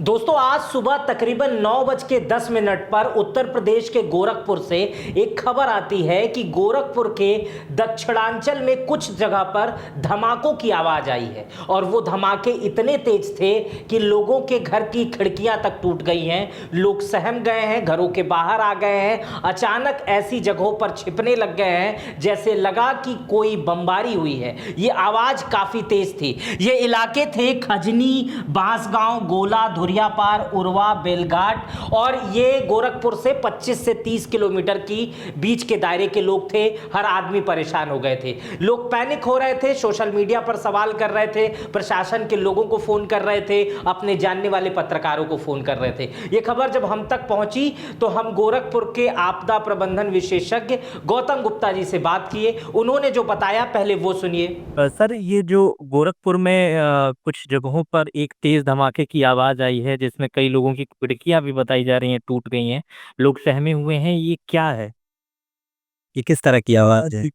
दोस्तों आज सुबह तकरीबन 9:10 पर उत्तर प्रदेश के गोरखपुर से एक खबर आती है कि गोरखपुर के दक्षिणांचल में कुछ जगह पर धमाकों की आवाज आई है और वो धमाके इतने तेज थे कि लोगों के घर की खिड़कियां तक टूट गई हैं। लोग सहम गए हैं, घरों के बाहर आ गए हैं, अचानक ऐसी जगहों पर छिपने लग गए हैं जैसे लगा कि कोई बमबारी हुई है। ये आवाज काफी तेज थी। ये इलाके थे खजनी, बांसगांव, गोला, धुरियापार, उरवा, बेलघाट और ये गोरखपुर से 25 से 30 किलोमीटर की बीच के दायरे के लोग थे। हर आदमी परेशान हो गए थे, लोग पैनिक हो रहे थे, सोशल मीडिया पर सवाल कर रहे थे, प्रशासन के लोगों को फोन कर रहे थे, अपने जानने वाले पत्रकारों को फोन कर रहे थे। ये खबर जब हम तक पहुंची तो हम गोरखपुर के आपदा प्रबंधन विशेषज्ञ गौतम गुप्ता जी से बात किए। उन्होंने जो बताया पहले वो सुनिए। सर, ये जो गोरखपुर में कुछ जगहों पर एक तेज धमाके की आवाज आई है जिसमें कई लोगों की खिड़कियां भी बताई जा रही हैं टूट गई हैं, लोग सहमे हुए हैं, ये क्या है? ये किस तरह की आवाज है?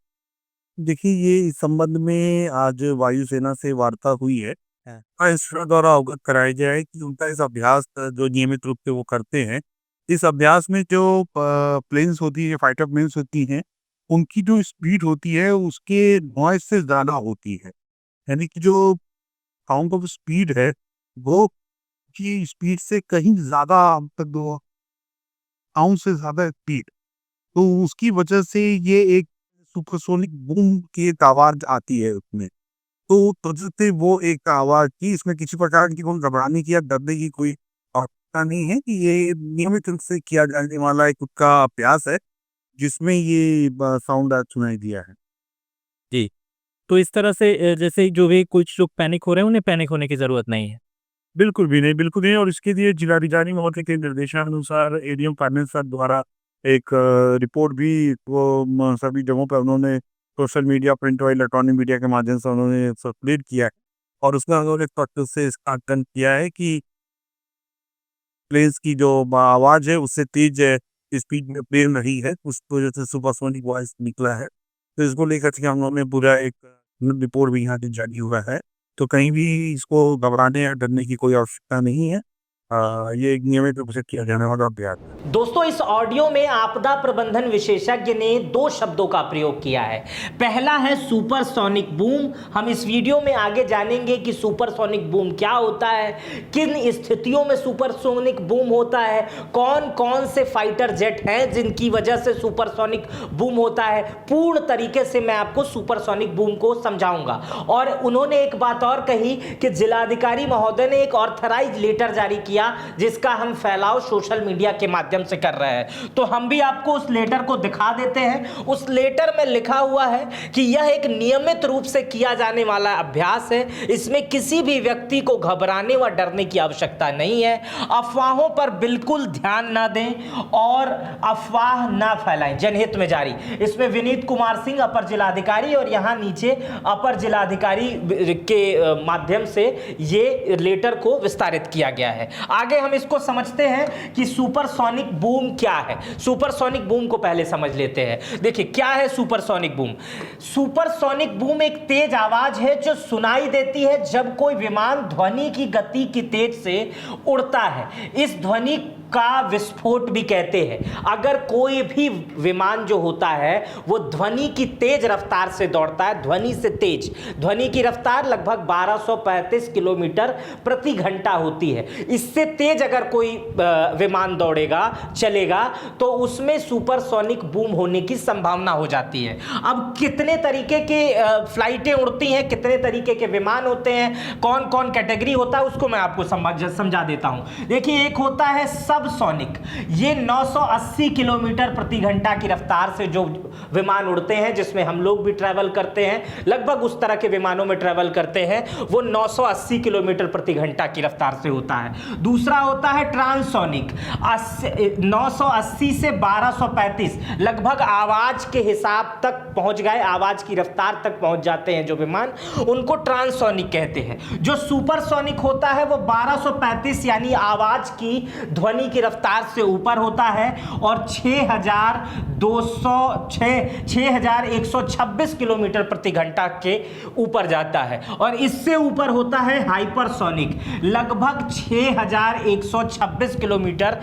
देखिए, ये इस संबंध में आज वायुसेना से वार्ता हुई है। हाँ। इसके द्वारा अवगत कराया गया है कि उनका इस अभ्यास जो नियमित रूप से वो करते हैं, इस अभ्यास में जो प्लेन्स होती है, फाइटर प्लेन्स होती हैं, उनकी जो स्पीड होती है उसके नॉइज़ से ज़्यादा होती है। यानी कि जो साउंड ऑफ स्पीड है, वो की स्पीड से कहीं ज़्यादा मतलब दो साउंड से ज़्यादा स्पीड, तो उसकी वजह से ये एक सुपरसोनिक बूम की एक आवाज़ आती है उसमें। तो तुझसे वो एक आवाज़ थी, इसमें किसी प्रकार की कोई घबराने की या डरने की कोई आवश्यकता नहीं है कि ये नियमित रूप से किया जाने वाला एक उसका अभ्यास है, जिसमें ये साउंड आज सुनाई दिया है। जी। तो इस तरह से जैसे जो भी कुछ लोग पैनिक हो रहे हैं, उन्हें पैनिक होने की जरूरत नहीं है। बिल्कुल भी नहीं, बिल्कुल नहीं। और इसके लिए जिलाधिकारी महोदय के निर्देशानुसार एडीएम फाइनेंस सर द्वारा एक रिपोर्ट भी वो सभी जगहों पर उन्होंने सोशल मीडिया, प्रिंट और इलेक्ट्रॉनिक मीडिया के माध्यम से उन्होंने सर्कुलेट किया है और उसमें उन्होंने तथ्य से इसका आकलन किया है कि प्लेन्स की जो आवाज़ है उससे तेज स्पीड में प्लेन नहीं है, उस वजह से सुपरसोनिक वॉइस निकला है। तो इसको लेकर के हम लोगों ने पूरा एक रिपोर्ट भी यहाँ से जारी हुआ है। तो कहीं भी इसको घबराने या डरने की कोई आवश्यकता नहीं है। ये एक नियमित रूप से किया जाने वाला अभ्यास है। दोस्तों इस ऑडियो में आपदा प्रबंधन विशेषज्ञ ने दो शब्दों का प्रयोग किया है। पहला है सुपरसोनिक बूम। हम इस वीडियो में आगे जानेंगे कि सुपरसोनिक बूम क्या होता है, किन स्थितियों में सुपरसोनिक बूम होता है, कौन कौन से फाइटर जेट हैं जिनकी वजह से सुपरसोनिक बूम होता है। पूर्ण तरीके से मैं आपको सुपरसोनिक बूम को समझाऊंगा। और उन्होंने एक बात और कही कि जिलाधिकारी महोदय ने एक ऑथराइज लेटर जारी किया जिसका हम फैलाव सोशल मीडिया के माध्यम से कर रहे हैं। तो हम भी आपको उस लेटर को दिखा देते हैं। उस लेटर में लिखा हुआ है कि यह एक नियमित रूप से किया जाने वाला अभ्यास है। इसमें किसी भी व्यक्ति को घबराने व डरने की आवश्यकता नहीं है। अफवाहों पर बिल्कुल ध्यान ना दें और अफवाह ना फैलाएं। जनहित में जारी। इसमें विनीत कुमार सिंह अपर जिलाधिकारी और यहां नीचे अपर जिलाधिकारी के माध्यम से ये लेटर को विस्तारित किया गया है। आगे हम इसको समझते हैं कि सुपरसोनिक बूम क्या है। सुपरसोनिक बूम को पहले समझ लेते हैं। देखिए क्या है सुपरसोनिक बूम। सुपरसोनिक बूम एक तेज आवाज है जो सुनाई देती है जब कोई विमान ध्वनि की गति की तेज से उड़ता है। इस ध्वनि का विस्फोट भी कहते हैं। अगर कोई भी विमान जो होता है वो ध्वनि की तेज रफ्तार से दौड़ता है, ध्वनि से तेज, ध्वनि की रफ्तार लगभग 1235 किलोमीटर प्रति घंटा होती है। इससे तेज अगर कोई विमान दौड़ेगा, चलेगा, तो उसमें सुपरसोनिक बूम होने की संभावना हो जाती है। अब कितने तरीके के फ्लाइटें उड़ती हैं, कितने तरीके के विमान होते हैं, कौन कौन कैटेगरी होता है, उसको मैं आपको समझा देता हूं। देखिए एक होता है सबसोनिक। ये 980 किलोमीटर प्रति घंटा की रफ्तार से जो विमान उड़ते हैं, जिसमें हम लोग भी ट्रैवल करते हैं, लगभग उस तरह के विमानों में ट्रैवल करते हैं, वो 980 किलोमीटर प्रति घंटा की रफ्तार से होता है। दूसरा होता है ट्रांसोनिक। 980 से 1235 लगभग आवाज के हिसाब तक पहुंच गए, आवाज की रफ्तार तक पहुंच जाते हैं जो विमान, उनको ट्रांसोनिक कहते हैं। जो सुपरसोनिक होता है वो 1235 यानी आवाज की ध्वनि की रफ्तार से ऊपर होता है और 6126 किलोमीटर प्रति घंटा के ऊपर जाता है। और इससे ऊपर होता है हाइपरसोनिक, लगभग 6000 2126 किलोमीटर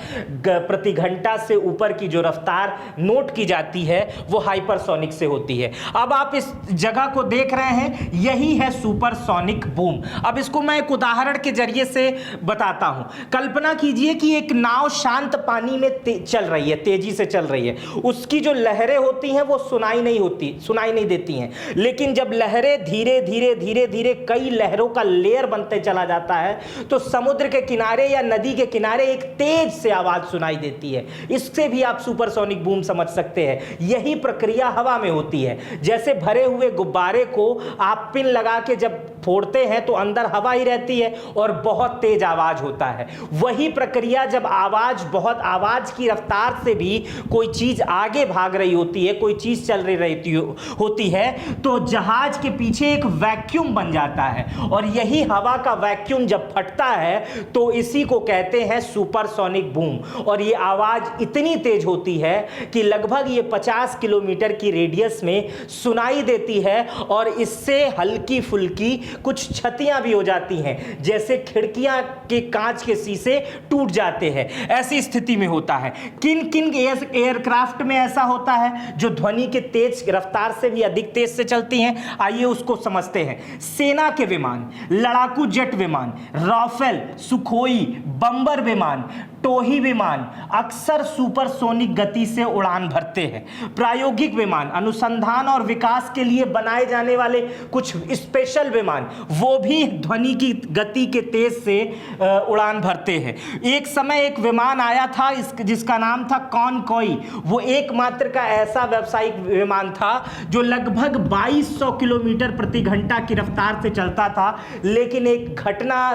प्रति घंटा से ऊपर की जो रफ्तार नोट की जाती है वो हाइपरसोनिक से होती है। अब आप इस जगह को देख रहे हैं, यही है सुपरसोनिक बूम। अब इसको मैं एक उदाहरण के जरिए से बताता हूं। कल्पना कीजिए कि एक नाव शांत पानी में चल रही है, तेजी से चल रही है। उसकी जो लहरें होती हैं वो सुनाई नहीं देती हैं, लेकिन जब लहरें धीरे धीरे धीरे धीरे कई लहरों का लेयर बनते चला जाता है तो समुद्र के किनारे या नदी के किनारे एक तेज से आवाज सुनाई देती है। इससे भी आप सुपरसोनिक बूम समझ सकते हैं। यही प्रक्रिया हवा में होती है। जैसे भरे हुए गुब्बारे को आप पिन लगा के जब फोड़ते हैं तो अंदर हवा ही रहती है और बहुत तेज आवाज होता है। वही प्रक्रिया जब आवाज की रफ्तार से भी कोई चीज आगे भाग रही होती है, कोई चीज चल रही होती है, तो जहाज के पीछे एक वैक्यूम बन जाता है और यही हवा का वैक्यूम जब फटता है तो इसी को कहते हैं सुपरसोनिक बूम। और ये आवाज इतनी तेज होती है कि लगभग ये 50 किलोमीटर की रेडियस में सुनाई देती है और इससे हल्की फुल्की कुछ क्षतियां भी हो जाती हैं, जैसे खिड़कियां के कांच के शीशे टूट जाते हैं। ऐसी स्थिति में होता है। किन किन एयरक्राफ्ट में ऐसा होता है जो ध्वनि के तेज रफ्तार से भी अधिक तेज से चलती हैं? आइए उसको समझते हैं। सेना के विमान, लड़ाकू जेट विमान, राफेल, सुखोई, बम्बर विमान, टोही विमान अक्सर सुपरसोनिक गति से उड़ान भरते हैं। प्रायोगिक विमान, अनुसंधान और विकास के लिए बनाए जाने वाले कुछ स्पेशल विमान, वो भी ध्वनि की गति के तेज से उड़ान भरते हैं। एक समय एक विमान आया था जिसका नाम था कॉनकॉई। वो एकमात्र का ऐसा व्यावसायिक विमान था जो लगभग 2200 किलोमीटर प्रति घंटा की रफ्तार से चलता था, लेकिन एक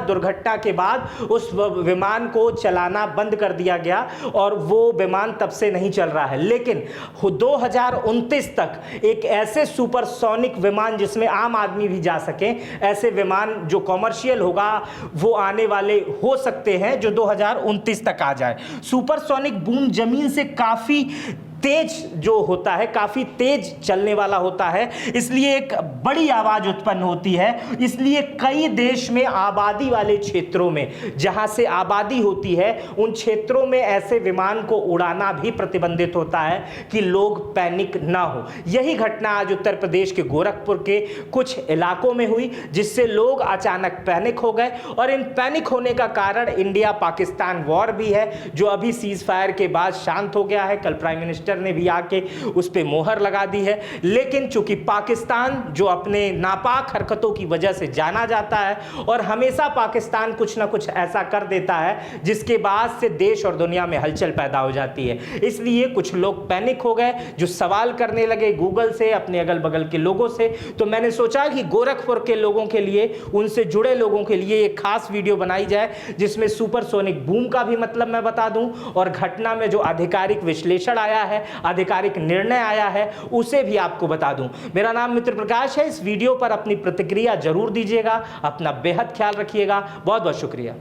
दुर्घटना के बाद उस विमान को चलाना बंद कर दिया गया और वो विमान तब से नहीं चल रहा है। लेकिन 2029 तक एक ऐसे सुपरसोनिक विमान जिसमें आम आदमी भी जा सके, ऐसे विमान जो कॉमर्शियल होगा वो आने वाले हो सकते हैं जो 2029 तक आ जाए। सुपरसोनिक बूम जमीन से काफी तेज जो होता है, काफी तेज चलने वाला होता है, इसलिए एक बड़ी आवाज उत्पन्न होती है। इसलिए कई देश में आबादी वाले क्षेत्रों में, जहां से आबादी होती है, उन क्षेत्रों में ऐसे विमान को उड़ाना भी प्रतिबंधित होता है कि लोग पैनिक ना हो। यही घटना आज उत्तर प्रदेश के गोरखपुर के कुछ इलाकों में हुई, जिससे लोग अचानक पैनिक हो गए और इन पैनिक होने का कारण इंडिया पाकिस्तान वॉर भी है, जो अभी सीज फायर के बाद शांत हो गया है। कल प्राइम मिनिस्टर ने भी आके उस पे मोहर लगा दी है। लेकिन चूंकि पाकिस्तान जो अपने नापाक हरकतों की वजह से जाना जाता है और हमेशा पाकिस्तान कुछ ना कुछ ऐसा कर देता है जिसके बाद से देश और दुनिया में हलचल पैदा हो जाती है, इसलिए कुछ लोग पैनिक हो गए, जो सवाल करने लगे गूगल से, अपने अगल बगल के लोगों से। तो मैंने सोचा कि गोरखपुर के लोगों के लिए, उनसे जुड़े लोगों के लिए एक खास वीडियो बनाई जाए जिसमें सुपरसोनिक बूम का भी मतलब मैं बता दूं और घटना में जो आधिकारिक विश्लेषण आया है, आधिकारिक निर्णय आया है, उसे भी आपको बता दूं। मेरा नाम मित्र प्रकाश है। इस वीडियो पर अपनी प्रतिक्रिया जरूर दीजिएगा। अपना बेहद ख्याल रखिएगा। बहुत बहुत शुक्रिया।